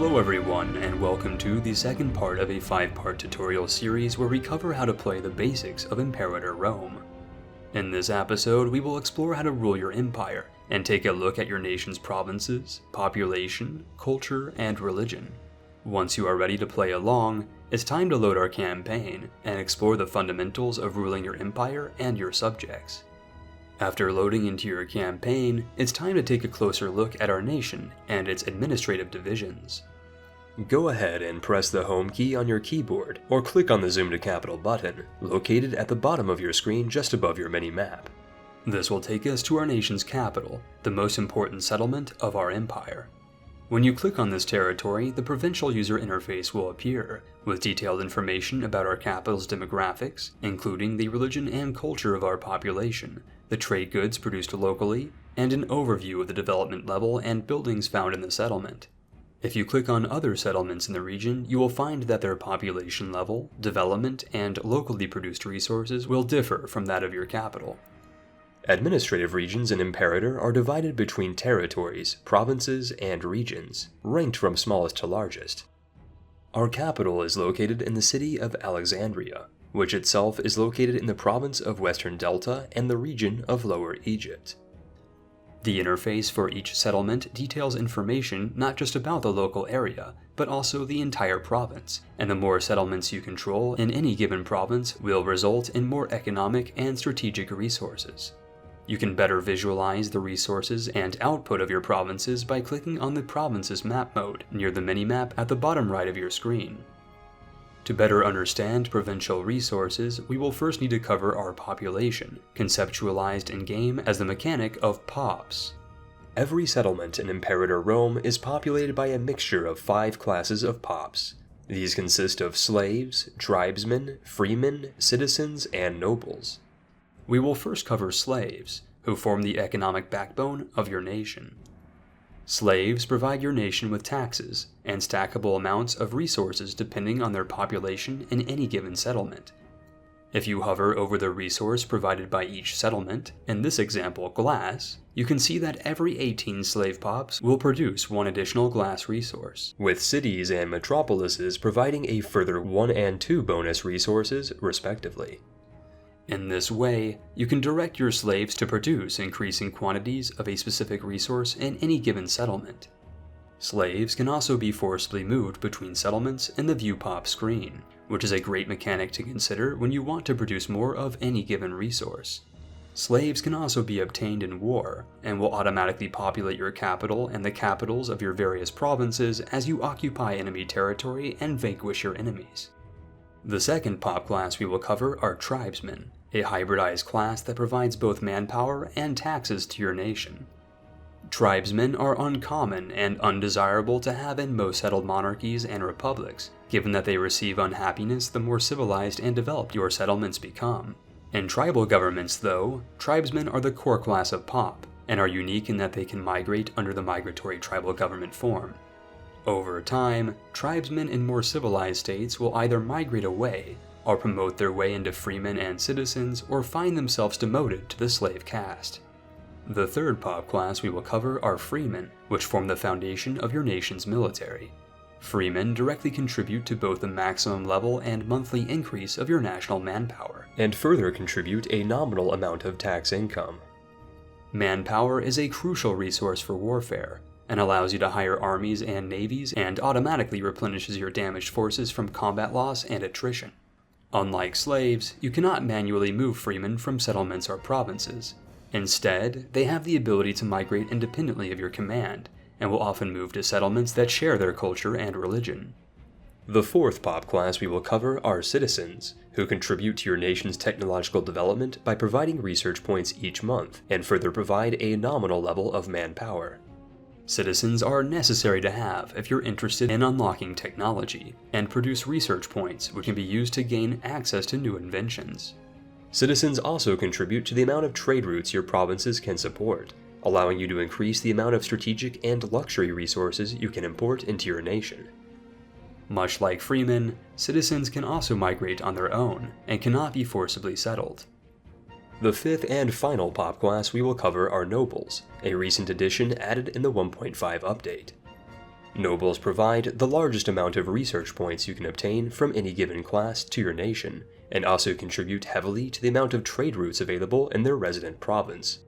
Hello everyone, and welcome to the second part of a 5-part tutorial series where we cover how to play the basics of Imperator Rome. In this episode, we will explore how to rule your empire, and take a look at your nation's provinces, population, culture, and religion. Once you are ready to play along, it's time to load our campaign, and explore the fundamentals of ruling your empire and your subjects. After loading into your campaign, it's time to take a closer look at our nation and its administrative divisions. Go ahead and press the home key on your keyboard, or click on the Zoom to Capital button, located at the bottom of your screen just above your mini-map. This will take us to our nation's capital, the most important settlement of our empire. When you click on this territory, the Provincial user interface will appear, with detailed information about our capital's demographics, including the religion and culture of our population, the trade goods produced locally, and an overview of the development level and buildings found in the settlement. If you click on other settlements in the region, you will find that their population level, development, and locally produced resources will differ from that of your capital. Administrative regions in Imperator are divided between territories, provinces, and regions, ranked from smallest to largest. Our capital is located in the city of Alexandria, which itself is located in the province of Western Delta and the region of Lower Egypt. The interface for each settlement details information not just about the local area, but also the entire province, and the more settlements you control in any given province will result in more economic and strategic resources. You can better visualize the resources and output of your provinces by clicking on the Provinces map mode near the minimap at the bottom right of your screen. To better understand provincial resources, we will first need to cover our population, conceptualized in-game as the mechanic of pops. Every settlement in Imperator Rome is populated by a mixture of 5 classes of pops. These consist of slaves, tribesmen, freemen, citizens, and nobles. We will first cover slaves, who form the economic backbone of your nation. Slaves provide your nation with taxes and stackable amounts of resources depending on their population in any given settlement. If you hover over the resource provided by each settlement, in this example glass, you can see that every 18 slave pops will produce 1 additional glass resource, with cities and metropolises providing a further 1 and 2 bonus resources respectively. In this way, you can direct your slaves to produce increasing quantities of a specific resource in any given settlement. Slaves can also be forcibly moved between settlements in the View Pop screen, which is a great mechanic to consider when you want to produce more of any given resource. Slaves can also be obtained in war, and will automatically populate your capital and the capitals of your various provinces as you occupy enemy territory and vanquish your enemies. The second pop class we will cover are Tribesmen, a hybridized class that provides both manpower and taxes to your nation. Tribesmen are uncommon and undesirable to have in most settled monarchies and republics, given that they receive unhappiness the more civilized and developed your settlements become. In tribal governments, though, Tribesmen are the core class of pop, and are unique in that they can migrate under the migratory tribal government form. Over time, tribesmen in more civilized states will either migrate away, or promote their way into freemen and citizens, or find themselves demoted to the slave caste. The third pop class we will cover are freemen, which form the foundation of your nation's military. Freemen directly contribute to both the maximum level and monthly increase of your national manpower, and further contribute a nominal amount of tax income. Manpower is a crucial resource for warfare, and allows you to hire armies and navies and automatically replenishes your damaged forces from combat loss and attrition. Unlike slaves, you cannot manually move freemen from settlements or provinces. Instead, they have the ability to migrate independently of your command, and will often move to settlements that share their culture and religion. The fourth pop class we will cover are citizens, who contribute to your nation's technological development by providing research points each month, and further provide a nominal level of manpower. Citizens are necessary to have if you're interested in unlocking technology, and produce research points which can be used to gain access to new inventions. Citizens also contribute to the amount of trade routes your provinces can support, allowing you to increase the amount of strategic and luxury resources you can import into your nation. Much like freemen, citizens can also migrate on their own, and cannot be forcibly settled. The fifth and final pop class we will cover are nobles, a recent addition added in the 1.5 update. Nobles provide the largest amount of research points you can obtain from any given class to your nation, and also contribute heavily to the amount of trade routes available in their resident province.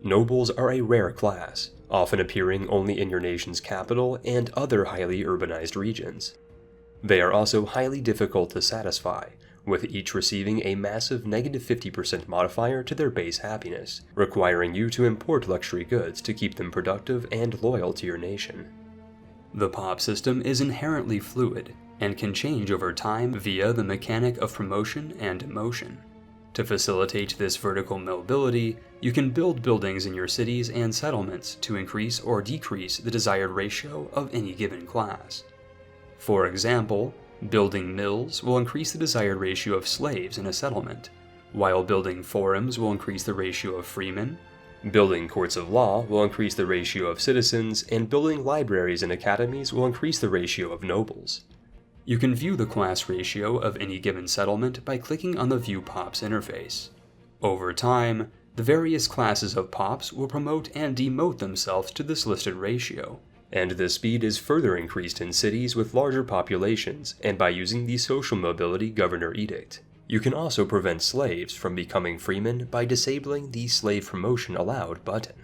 Nobles are a rare class, often appearing only in your nation's capital and other highly urbanized regions. They are also highly difficult to satisfy, with each receiving a massive negative 50% modifier to their base happiness, requiring you to import luxury goods to keep them productive and loyal to your nation. The pop system is inherently fluid, and can change over time via the mechanic of promotion and demotion. To facilitate this vertical mobility, you can build buildings in your cities and settlements to increase or decrease the desired ratio of any given class. For example, building mills will increase the desired ratio of slaves in a settlement, while building forums will increase the ratio of freemen. Building courts of law will increase the ratio of citizens, and building libraries and academies will increase the ratio of nobles. You can view the class ratio of any given settlement by clicking on the View Pops interface. Over time, the various classes of pops will promote and demote themselves to this listed ratio, and this speed is further increased in cities with larger populations and by using the Social Mobility Governor Edict. You can also prevent slaves from becoming freemen by disabling the Slave Promotion Allowed button.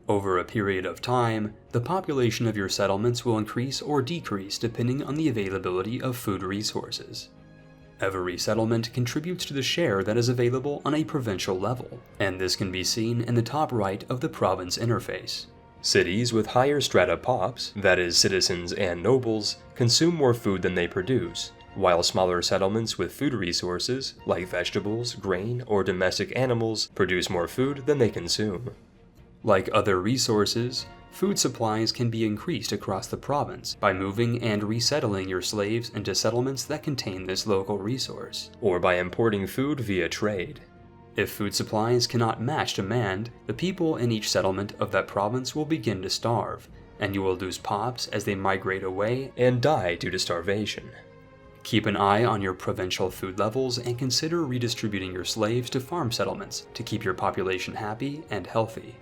Over a period of time, the population of your settlements will increase or decrease depending on the availability of food resources. Every settlement contributes to the share that is available on a provincial level, and this can be seen in the top right of the province interface. Cities with higher strata pops, that is citizens and nobles, consume more food than they produce, while smaller settlements with food resources, like vegetables, grain, or domestic animals, produce more food than they consume. Like other resources, food supplies can be increased across the province by moving and resettling your slaves into settlements that contain this local resource, or by importing food via trade. If food supplies cannot match demand, the people in each settlement of that province will begin to starve, and you will lose pops as they migrate away and die due to starvation. Keep an eye on your provincial food levels and consider redistributing your slaves to farm settlements to keep your population happy and healthy.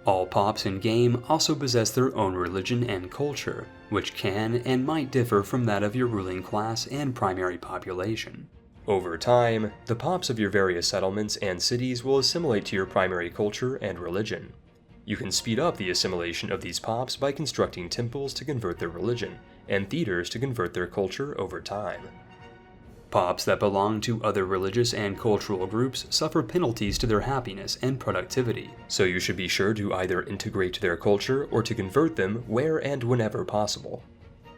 All pops in-game also possess their own religion and culture, which can and might differ from that of your ruling class and primary population. Over time, the pops of your various settlements and cities will assimilate to your primary culture and religion. You can speed up the assimilation of these pops by constructing temples to convert their religion, and theaters to convert their culture over time. Pops that belong to other religious and cultural groups suffer penalties to their happiness and productivity, so you should be sure to either integrate their culture or to convert them where and whenever possible.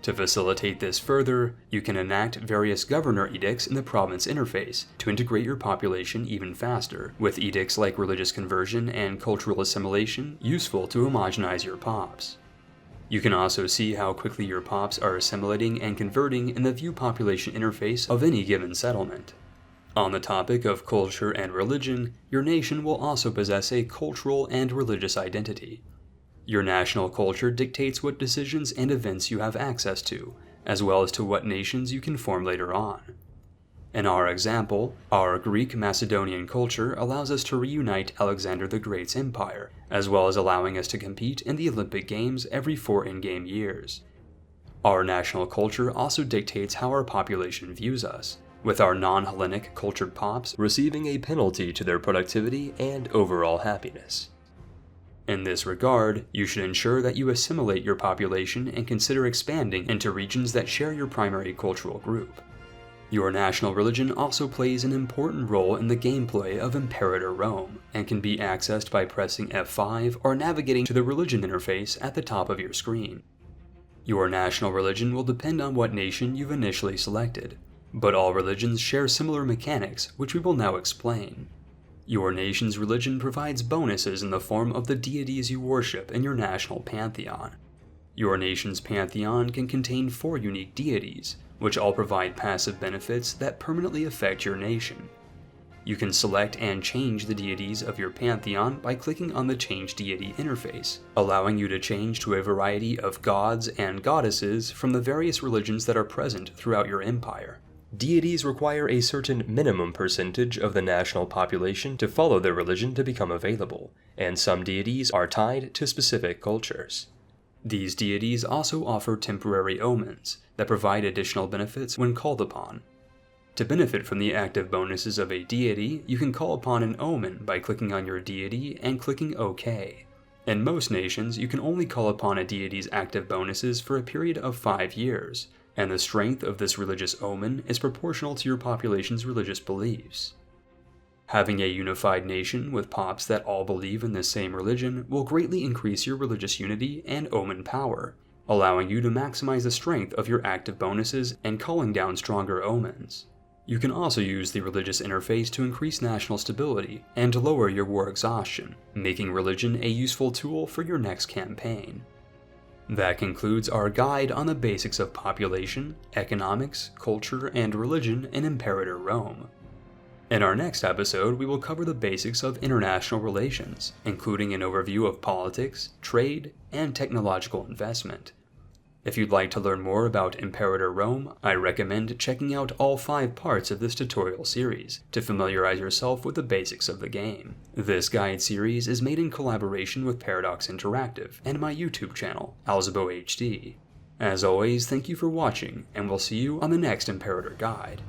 To facilitate this further, you can enact various governor edicts in the province interface to integrate your population even faster, with edicts like religious conversion and cultural assimilation useful to homogenize your pops. You can also see how quickly your pops are assimilating and converting in the View Population interface of any given settlement. On the topic of culture and religion, your nation will also possess a cultural and religious identity. Your national culture dictates what decisions and events you have access to, as well as to what nations you can form later on. In our example, our Greek Macedonian culture allows us to reunite Alexander the Great's empire, as well as allowing us to compete in the Olympic Games every 4 in-game years. Our national culture also dictates how our population views us, with our non-Hellenic cultured pops receiving a penalty to their productivity and overall happiness. In this regard, you should ensure that you assimilate your population and consider expanding into regions that share your primary cultural group. Your national religion also plays an important role in the gameplay of Imperator Rome, and can be accessed by pressing F5 or navigating to the religion interface at the top of your screen. Your national religion will depend on what nation you've initially selected, but all religions share similar mechanics, which we will now explain. Your nation's religion provides bonuses in the form of the deities you worship in your national pantheon. Your nation's pantheon can contain 4 unique deities, which all provide passive benefits that permanently affect your nation. You can select and change the deities of your pantheon by clicking on the Change Deity interface, allowing you to change to a variety of gods and goddesses from the various religions that are present throughout your empire. Deities require a certain minimum percentage of the national population to follow their religion to become available, and some deities are tied to specific cultures. These deities also offer temporary omens that provide additional benefits when called upon. To benefit from the active bonuses of a deity, you can call upon an omen by clicking on your deity and clicking OK. In most nations, you can only call upon a deity's active bonuses for a period of 5 years, and the strength of this religious omen is proportional to your population's religious beliefs. Having a unified nation with pops that all believe in the same religion will greatly increase your religious unity and omen power, allowing you to maximize the strength of your active bonuses and calling down stronger omens. You can also use the religious interface to increase national stability and to lower your war exhaustion, making religion a useful tool for your next campaign. That concludes our guide on the basics of population, economics, culture, and religion in Imperator Rome. In our next episode, we will cover the basics of international relations, including an overview of politics, trade, and technological investment. If you'd like to learn more about Imperator Rome, I recommend checking out all 5 parts of this tutorial series to familiarize yourself with the basics of the game. This guide series is made in collaboration with Paradox Interactive and my YouTube channel, Alzabo HD. As always, thank you for watching, and we'll see you on the next Imperator Guide.